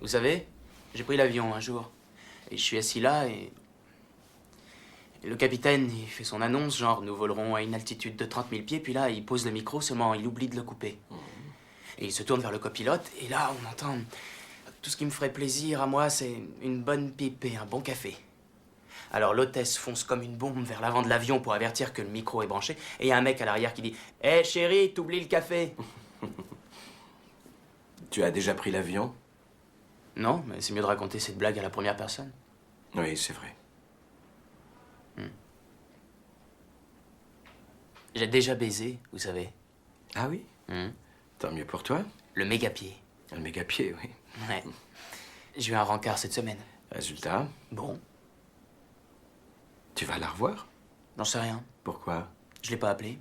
Vous savez, j'ai pris l'avion un jour. Et je suis assis là et le capitaine, il fait son annonce, genre, nous volerons à une altitude de 30 000 pieds, puis là, il pose le micro, seulement il oublie de le couper. Et il se tourne vers le copilote, et là, on entend... Tout ce qui me ferait plaisir à moi, c'est une bonne pipe et un bon café. Alors l'hôtesse fonce comme une bombe vers l'avant de l'avion pour avertir que le micro est branché, et il y a un mec à l'arrière qui dit « Hé, chérie, t'oublies le café !» Tu as déjà pris l'avion? Non, mais c'est mieux de raconter cette blague à la première personne. Oui, c'est vrai. J'ai déjà baisé, vous savez. Ah oui? Tant mieux pour toi. Le méga-pied. Le méga-pied, oui. Ouais. J'ai eu un rencard cette semaine. Résultat? Bon, Tu vas la revoir? j'en sais rien. Pourquoi? Je l'ai pas appelé.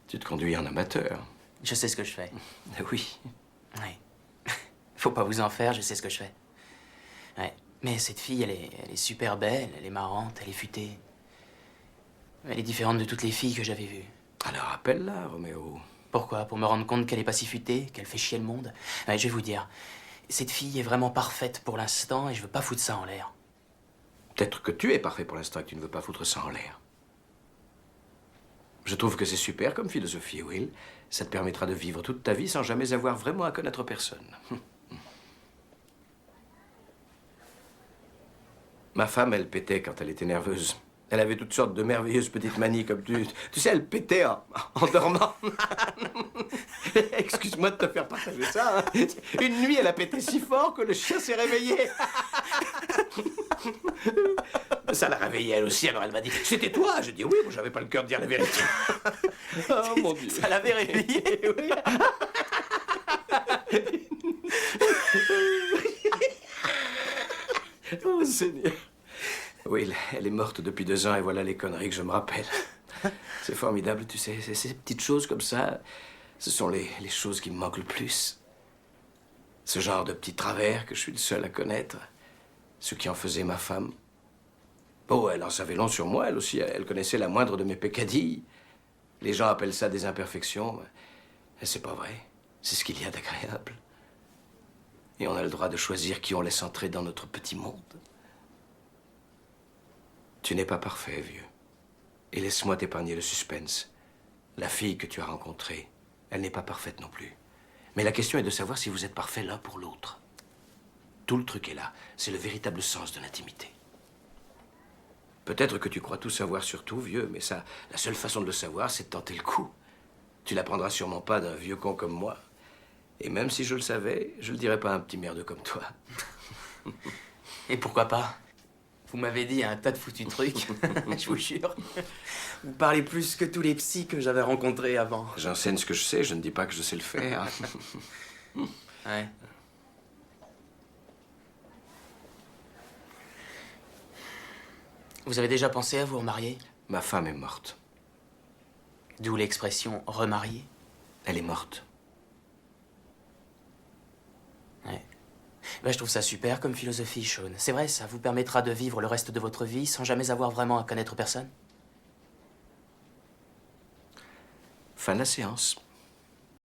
Tu te conduis en amateur. Je sais ce que je fais. Oui. Ouais. Faut pas vous en faire, je sais ce que je fais. Ouais. Mais cette fille, elle est super belle, elle est marrante, elle est futée. Elle est différente de toutes les filles que j'avais vues. Alors appelle-la, Roméo. Pourquoi? Pour me rendre compte qu'elle est pas si futée, qu'elle fait chier le monde? Ouais, je vais vous dire, cette fille est vraiment parfaite pour l'instant et je veux pas foutre ça en l'air. Peut-être que tu es parfait pour l'instant et que tu ne veux pas foutre ça en l'air. Je trouve que c'est super comme philosophie, Will. Ça te permettra de vivre toute ta vie sans jamais avoir vraiment à connaître personne. Ma femme, elle pétait quand elle était nerveuse. Elle avait toutes sortes de merveilleuses petites manies comme tu sais, elle pétait en dormant. Excuse-moi de te faire partager ça. Hein. Une nuit, elle a pété si fort que le chien s'est réveillé. Ça l'a réveillée elle aussi, alors elle m'a dit « C'était toi ?» Je dis « Oui, moi j'avais pas le cœur de dire la vérité. » Oh mon Dieu. Ça l'avait réveillée, oui. Oh Seigneur. Oui, elle est morte depuis 2 ans et voilà les conneries que je me rappelle. C'est formidable, tu sais, ces petites choses comme ça, ce sont les choses qui me manquent le plus. Ce genre de petits travers que je suis le seul à connaître. Ce qui en faisait ma femme. Oh, elle en savait long sur moi, elle aussi. Elle connaissait la moindre de mes peccadilles. Les gens appellent ça des imperfections. Mais c'est pas vrai. C'est ce qu'il y a d'agréable. Et on a le droit de choisir qui on laisse entrer dans notre petit monde. Tu n'es pas parfait, vieux. Et laisse-moi t'épargner le suspense. La fille que tu as rencontrée, elle n'est pas parfaite non plus. Mais la question est de savoir si vous êtes parfaits l'un pour l'autre. Tout le truc est là. C'est le véritable sens de l'intimité. Peut-être que tu crois tout savoir sur tout, vieux, mais ça, la seule façon de le savoir, c'est de tenter le coup. Tu l'apprendras sûrement pas d'un vieux con comme moi. Et même si je le savais, je le dirais pas à un petit merdeux comme toi. Et pourquoi pas? Vous m'avez dit un tas de foutus trucs, je vous jure. Vous parlez plus que tous les psys que j'avais rencontrés avant. J'enseigne ce que je sais, je ne dis pas que je sais le faire. Ouais. Vous avez déjà pensé à vous remarier? Ma femme est morte. D'où l'expression remarier? Elle est morte. Ouais. Ben, je trouve ça super comme philosophie, Sean. C'est vrai, ça vous permettra de vivre le reste de votre vie sans jamais avoir vraiment à connaître personne? Fin de la séance.